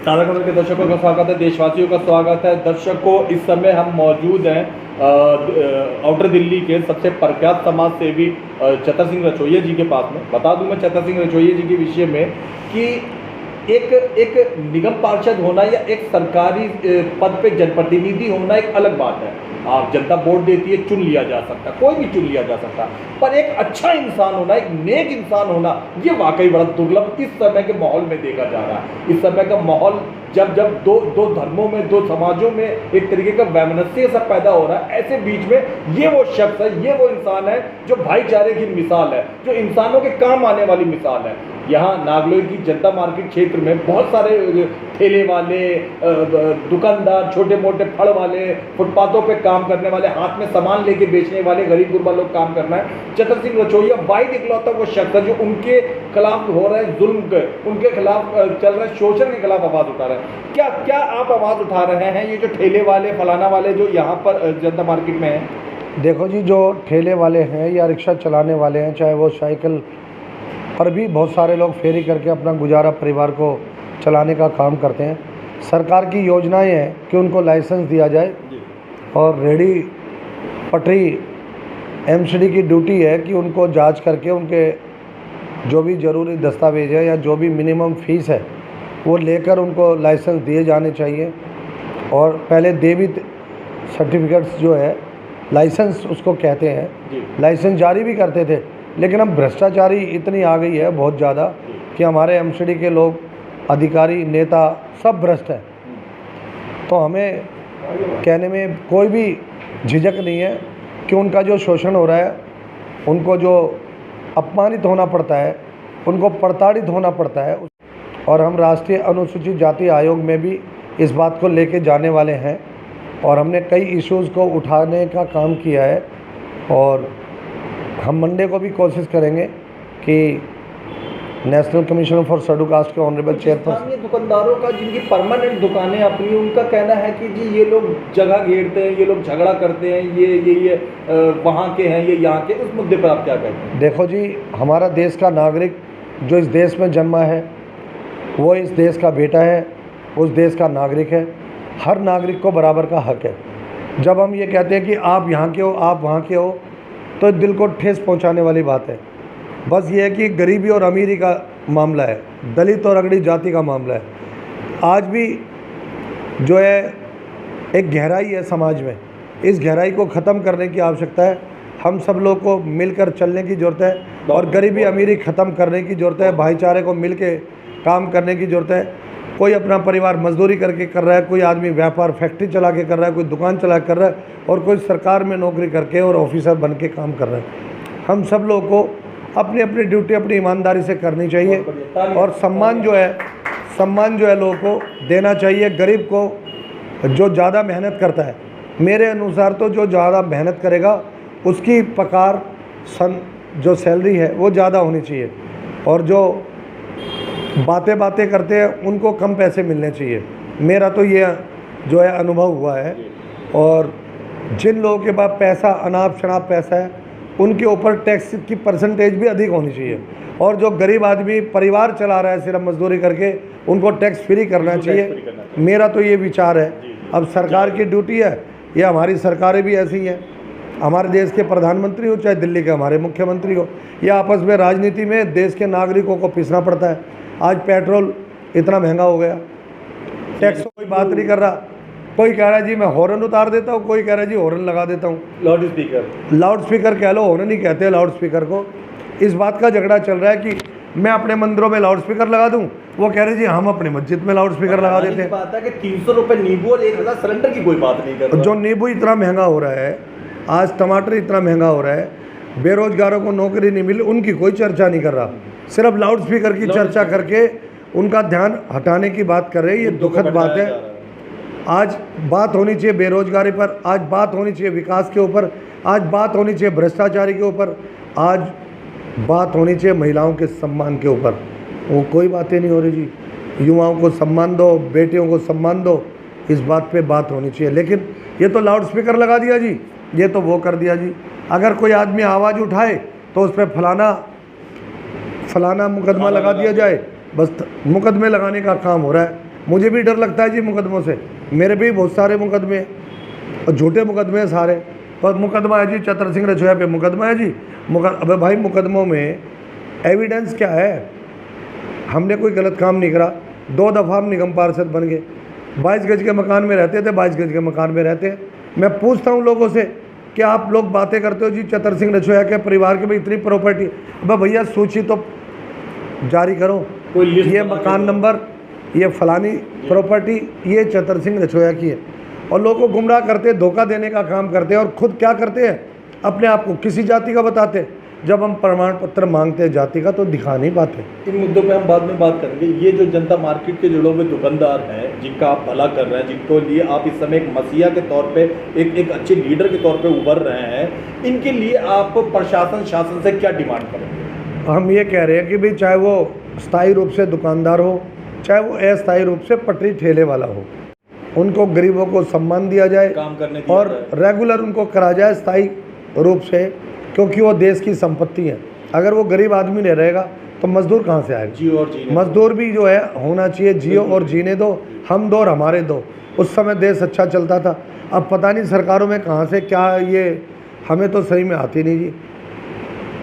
ताज़ा खबर के दर्शकों का स्वागत है, देशवासियों का स्वागत है। दर्शकों, इस समय हम मौजूद हैं आउटर दिल्ली के सबसे प्रख्यात समाज सेवी चतर सिंह रचोइया जी के पास में। बता दूं मैं चतर सिंह रचोइया जी के विषय में कि एक निगम पार्षद होना या एक सरकारी पद पे जनप्रतिनिधि होना एक अलग बात है। आप जनता वोट देती है, चुन लिया जा सकता, कोई भी चुन लिया जा सकता, पर एक अच्छा इंसान होना, एक नेक इंसान होना, ये वाकई बड़ा दुर्लभ इस समय के माहौल में देखा जा रहा है। इस समय का माहौल जब दो धर्मों में, दो समाजों में एक तरीके का वैमनस्य सा पैदा हो रहा है, ऐसे बीच में ये वो शख्स है, ये वो इंसान है जो भाईचारे की मिसाल है, जो इंसानों के काम आने वाली मिसाल है। यहाँ नागलोई की जनता मार्केट क्षेत्र में बहुत सारे ठेले वाले, दुकानदार, छोटे मोटे फल वाले, फुटपाथों पे काम करने वाले, हाथ में सामान लेके बेचने वाले गरीब गुरबा लोग काम करना है। चतर सिंह रचोइया वाइड इकलौता वो शख्स है जो उनके खिलाफ हो रहे हैं जुल्म के, उनके खिलाफ चल रहे शोषण के खिलाफ आवाज़ उठा रहे हैं। क्या आप आवाज़ उठा रहे हैं ये जो ठेले वाले, फलाना वाले जो यहाँ पर जनता मार्केट में हैं? देखो जी, जो ठेले वाले हैं या रिक्शा चलाने वाले हैं, चाहे वो साइकिल पर भी बहुत सारे लोग फेरी करके अपना गुजारा परिवार को चलाने का काम करते हैं। सरकार की योजनाएं हैं कि उनको लाइसेंस दिया जाए और रेहड़ी पटरी एमसीडी की ड्यूटी है कि उनको जांच करके उनके जो भी ज़रूरी दस्तावेज है या जो भी मिनिमम फ़ीस है वो लेकर उनको लाइसेंस दिए जाने चाहिए। और पहले डेबिट सर्टिफिकेट्स जो है, लाइसेंस उसको कहते हैं, लाइसेंस जारी भी करते थे, लेकिन अब भ्रष्टाचारी इतनी आ गई है बहुत ज़्यादा कि हमारे एमसीडी के लोग, अधिकारी, नेता सब भ्रष्ट हैं। तो हमें कहने में कोई भी झिझक नहीं है कि उनका जो शोषण हो रहा है, उनको जो अपमानित होना पड़ता है, उनको प्रताड़ित होना पड़ता है। और हम राष्ट्रीय अनुसूचित जाति आयोग में भी इस बात को लेके जाने वाले हैं और हमने कई इश्यूज़ को उठाने का काम किया है। और हम मंडे को भी कोशिश करेंगे कि national commission for schedule caste के ऑनरेबल चेयरपर्सन, दुकानदारों का जिनकी परमानेंट दुकानें अपनी, उनका कहना है कि जी ये लोग जगह घेरते हैं, ये लोग झगड़ा करते हैं, ये वहाँ के हैं, ये यहाँ के। उस मुद्दे पर आप क्या कहते हैं? देखो जी, हमारा देश का नागरिक जो इस देश में जन्मा है वो इस देश का बेटा है, उस देश का नागरिक है। हर नागरिक को बराबर का हक है। जब हम ये कहते हैं कि आप यहाँ के हो, आप वहाँ के हो, तो दिल को ठेस पहुँचाने वाली बात है। बस ये है कि गरीबी और अमीरी का मामला है, दलित और अगड़ी जाति का मामला है। आज भी जो है एक गहराई है समाज में, इस गहराई को ख़त्म करने की आवश्यकता है। हम सब लोग को मिलकर चलने की ज़रूरत है और गरीबी अमीरी ख़त्म करने की ज़रूरत है। भाईचारे को मिल के काम करने की ज़रूरत है। कोई अपना परिवार मजदूरी करके कर रहा है, कोई आदमी व्यापार फैक्ट्री चला के कर रहा है, कोई दुकान चला के कर रहा है, और कोई सरकार में नौकरी करके और ऑफिसर बन के काम कर रहा है। हम सब लोग को अपनी अपनी ड्यूटी अपनी ईमानदारी से करनी चाहिए और सम्मान जो है लोगों को देना चाहिए। गरीब को जो ज़्यादा मेहनत करता है, मेरे अनुसार तो जो ज़्यादा मेहनत करेगा उसकी पगार जो सैलरी है वो ज़्यादा होनी चाहिए, और जो बातें करते हैं उनको कम पैसे मिलने चाहिए। मेरा तो ये जो है अनुभव हुआ है। और जिन लोगों के पास पैसा, अनाप शनाप पैसा है, उनके ऊपर टैक्स की परसेंटेज भी अधिक होनी चाहिए। और जो गरीब आदमी परिवार चला रहा है सिर्फ मजदूरी करके, उनको टैक्स फ्री करना चाहिए। मेरा तो ये विचार है। अब सरकार की ड्यूटी है, या हमारी सरकारें भी ऐसी हैं, हमारे देश के प्रधानमंत्री हो चाहे दिल्ली के हमारे मुख्यमंत्री हो, या आपस में राजनीति में देश के नागरिकों को पिसना पड़ता है। आज पेट्रोल इतना महंगा हो गया, टैक्स कोई बात नहीं कर रहा। कोई कह रहा है जी मैं हॉर्न उतार देता हूँ, कोई कह रहा है जी हॉर्न लगा देता हूँ। लाउड स्पीकर कह लो, हॉर्न नहीं कहते लाउड स्पीकर को। इस बात का झगड़ा चल रहा है कि मैं अपने मंदिरों में लाउड स्पीकर लगा दूं, वो कह रहे जी हम अपनी मस्जिद में लाउड स्पीकर लगा देते हैं। बात है कि 300 रुपये नींबू और 1000 सिलेंडर की कोई बात नहीं कर रहा। जो नींबू इतना महंगा हो रहा है, आज टमाटर इतना महंगा हो रहा है, बेरोजगारों को नौकरी नहीं मिली, उनकी कोई चर्चा नहीं कर रहा। सिर्फ लाउड स्पीकर की चर्चा करके उनका ध्यान हटाने की बात कर रहे हैं। ये दुखद बात है। आज बात होनी चाहिए बेरोजगारी पर, आज बात होनी चाहिए विकास के ऊपर, आज बात होनी चाहिए भ्रष्टाचारी के ऊपर, आज बात होनी चाहिए महिलाओं के सम्मान के ऊपर। वो कोई बातें नहीं हो रही जी। युवाओं को सम्मान दो, बेटियों को सम्मान दो, इस बात पे बात होनी चाहिए। लेकिन ये तो लाउड स्पीकर लगा दिया जी, ये तो वो कर दिया जी। अगर कोई आदमी आवाज़ उठाए तो उस पर फलाना मुकदमा लगा दिया जाए, बस मुकदमे लगाने का काम हो रहा है। मुझे भी डर लगता है जी मुकदमों से, मेरे भी बहुत सारे मुकदमे हैं और झूठे मुकदमे हैं सारे। पर मुकदमा है जी चतर सिंह रचोया पे मुकदमा है जी। अबे भाई मुकदमों में एविडेंस क्या है? हमने कोई गलत काम नहीं करा। 2 दफ़ा हम निगम पार्षद बन गए, 22 गज के मकान में रहते थे, 22 गज के मकान में रहते हैं। मैं पूछता हूँ लोगों से कि आप लोग बातें करते हो जी चतर सिंह रचोया के परिवार के भाई इतनी प्रॉपर्टी, अब भैया सूची तो जारी करो, ये मकान नंबर, ये फलानी प्रॉपर्टी, ये चतर सिंह रचोया की है। और लोगों को गुमराह करते, धोखा देने का काम करते हैं। और खुद क्या करते हैं? अपने आप को किसी जाति का बताते हैं। जब हम प्रमाण पत्र मांगते हैं जाति का तो दिखा नहीं पाते। इन मुद्दों पे हम बाद में बात करेंगे। ये जो जनता मार्केट के जुड़े हुए दुकानदार हैं, जिनका आप भला कर रहे हैं, जिनको लिए आप इस समय एक मसीहा के तौर पे, एक अच्छे लीडर के तौर पे उभर रहे हैं, इनके लिए आप प्रशासन शासन से क्या डिमांड करेंगे? हम ये कह रहे हैं कि भाई चाहे वो स्थायी रूप से दुकानदार हो, चाहे वो अस्थायी रूप से पटरी ठेले वाला हो, उनको गरीबों को सम्मान दिया जाए, काम करने दिया और जाए। रेगुलर उनको करा जाए स्थायी रूप से, क्योंकि वो देश की संपत्ति है। अगर वो गरीब आदमी नहीं रहेगा तो मजदूर कहाँ से आएगा? जियो और जीने मजदूर भी जो है होना चाहिए, जियो और जीने दो, हम दो और हमारे दो। उस समय देश अच्छा चलता था। अब पता नहीं सरकारों में कहाँ से क्या, ये हमें तो सही में आती नहीं जी।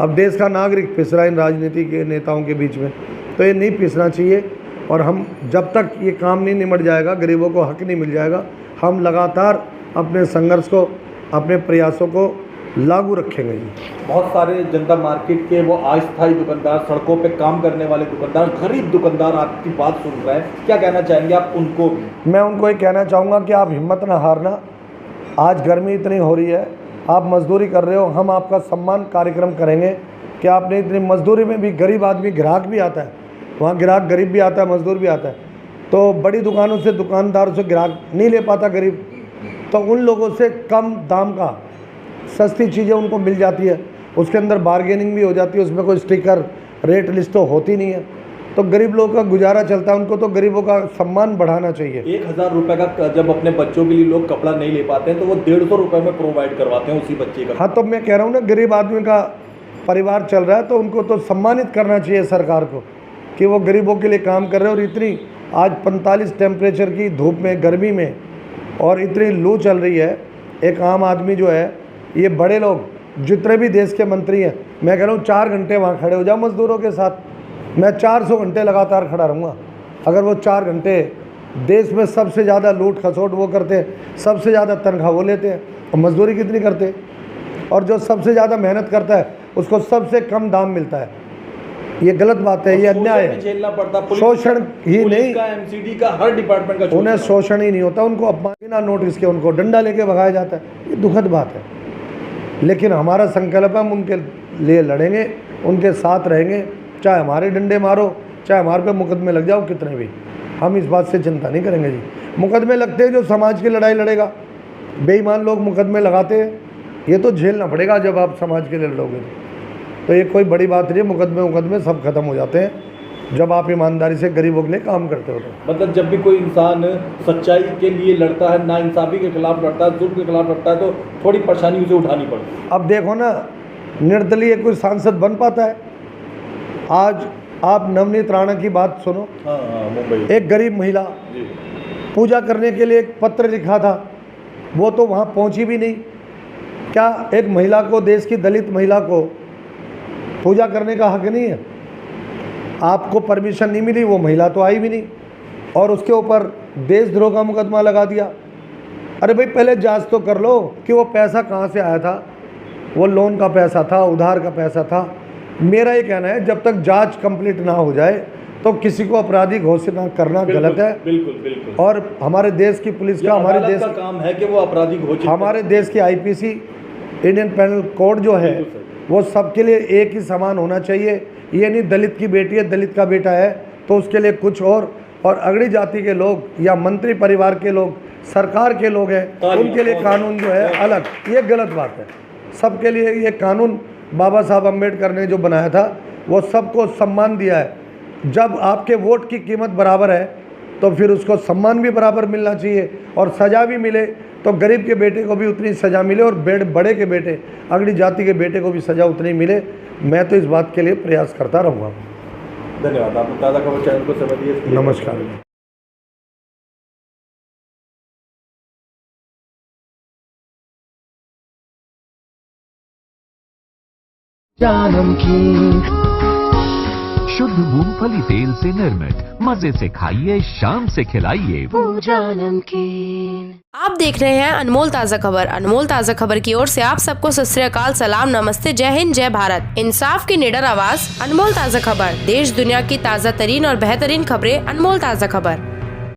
अब देश का नागरिक पिस रहा है इन राजनीति के नेताओं के बीच में, तो ये नहीं पिसना चाहिए। और हम जब तक ये काम नहीं निमट जाएगा, गरीबों को हक नहीं मिल जाएगा, हम लगातार अपने संघर्ष को, अपने प्रयासों को लागू रखेंगे जी। बहुत सारे जनता मार्केट के वो अस्थायी दुकानदार, सड़कों पे काम करने वाले दुकानदार, गरीब दुकानदार आपकी बात सुन रहे हैं, क्या कहना चाहेंगे आप उनको? मैं उनको ये कहना चाहूँगा कि आप हिम्मत ना हारना। आज गर्मी इतनी हो रही है, आप मजदूरी कर रहे हो, हम आपका सम्मान कार्यक्रम करेंगे कि आपने इतनी मजदूरी में भी, गरीब आदमी ग्राहक भी आता है वहाँ, ग्राहक गरीब भी आता है, मजदूर भी आता है। तो बड़ी दुकानों से, दुकानदारों से ग्राहक नहीं ले पाता गरीब, तो उन लोगों से कम दाम का सस्ती चीज़ें उनको मिल जाती है, उसके अंदर बार्गेनिंग भी हो जाती है, उसमें कोई स्टिकर रेट लिस्ट तो होती नहीं है, तो गरीब लोगों का गुजारा चलता है। उनको तो गरीबों का सम्मान बढ़ाना चाहिए। 1000 रुपये का जब अपने बच्चों के लिए लोग कपड़ा नहीं ले पाते हैं तो वो 150 रुपये में प्रोवाइड करवाते हैं उसी बच्चे का। हाँ, तो मैं कह रहा हूँ ना, गरीब आदमी का परिवार चल रहा है तो उनको तो सम्मानित करना चाहिए सरकार को कि वो गरीबों के लिए काम कर रहे हैं। और इतनी आज 45 टेम्परेचर की धूप में, गर्मी में, और इतनी लू चल रही है, एक आम आदमी जो है, ये बड़े लोग जितने भी देश के मंत्री हैं, मैं कह रहा हूँ 4 घंटे वहाँ खड़े हो जाओ मजदूरों के साथ, मैं 400 घंटे लगातार खड़ा रहूँगा। अगर वो 4 घंटे, देश में सबसे ज़्यादा लूट खसोट वो करते हैं, सबसे ज़्यादा तनख्वाह वो लेते हैं, और मजदूरी कितनी करते हैं, और जो सबसे ज़्यादा मेहनत करता है उसको सबसे कम दाम मिलता है। ये गलत बात है, ये अन्याय है। झेलना पड़ता, शोषण ही नहीं, का, एमसीडी का, हर डिपार्टमेंट का उन्हें शोषण ही नहीं होता, उनको अपमान, बिना नोटिस के उनको डंडा लेके भगाया जाता है। ये दुखद बात है। लेकिन हमारा संकल्प है, हम उनके लिए लड़ेंगे, उनके साथ रहेंगे, चाहे हमारे डंडे मारो, चाहे हमारे पे मुकदमे लग जाओ कितने भी, हम इस बात से चिंता नहीं करेंगे जी। मुकदमे लगते हैं जो समाज की लड़ाई लड़ेगा, बेईमान लोग मुकदमे लगाते हैं, ये तो झेलना पड़ेगा जब आप समाज के लिए लड़ोगे। तो ये कोई बड़ी बात नहीं, मुकदमे सब खत्म हो जाते हैं जब आप ईमानदारी से गरीबों के लिए काम करते हो। मतलब जब भी कोई इंसान सच्चाई के लिए लड़ता है, नाइंसाफ़ी के खिलाफ लड़ता है, जुल्म के खिलाफ लड़ता है, तो थोड़ी परेशानी उसे उठानी पड़ती है। अब देखो ना, निर्दलीय कोई सांसद बन पाता है? आज आप नवनीत राणा की बात सुनो। हाँ, मुंबई एक गरीब महिला जी, पूजा करने के लिए एक पत्र लिखा था, वो तो वहाँ पहुँची भी नहीं। क्या एक महिला को, देश की दलित महिला को पूजा करने का हक नहीं है? आपको परमिशन नहीं मिली, वो महिला तो आई भी नहीं, और उसके ऊपर देशद्रोह का मुकदमा लगा दिया। अरे भाई, पहले जांच तो कर लो कि वो पैसा कहाँ से आया था, वो लोन का पैसा था, उधार का पैसा था। मेरा ये कहना है, जब तक जांच कंप्लीट ना हो जाए तो किसी को अपराधी घोषित करना गलत है। बिल्कुल बिल्कुल। और हमारे देश की पुलिस का, हमारे देश का काम है कि वो अपराधी घोषित, हमारे देश की आईपीसी, इंडियन पेनल कोड जो है, वो सबके लिए एक ही समान होना चाहिए। ये नहीं दलित की बेटी है, दलित का बेटा है तो उसके लिए कुछ और अगड़ी जाति के लोग या मंत्री परिवार के लोग, सरकार के लोग हैं, उनके लिए कानून जो है अलग। ये गलत बात है। सबके लिए ये कानून बाबा साहब अम्बेडकर ने जो बनाया था, वो सबको सम्मान दिया है। जब आपके वोट की कीमत बराबर है तो फिर उसको सम्मान भी बराबर मिलना चाहिए और सज़ा भी मिले तो गरीब के बेटे को भी उतनी सज़ा मिले और बड़े के बेटे अगली जाति के बेटे को भी सज़ा उतनी मिले। मैं तो इस बात के लिए प्रयास करता रहूँगा। धन्यवाद। आपने ताज़ा खबर चैनल को समय दिए इसके लिए नमस्कार। शुद्ध मूंगफली तेल से निर्मित, मजे से खाइए, शाम से खिलाइए। आप देख रहे हैं अनमोल ताज़ा खबर। अनमोल ताज़ा खबर की ओर से आप सबको सत श्री अकाल, सलाम, नमस्ते, जय हिंद, जय भारत। इंसाफ की निडर आवाज, अनमोल ताज़ा खबर। देश दुनिया की ताज़ा तरीन और बेहतरीन खबरें, अनमोल ताज़ा खबर।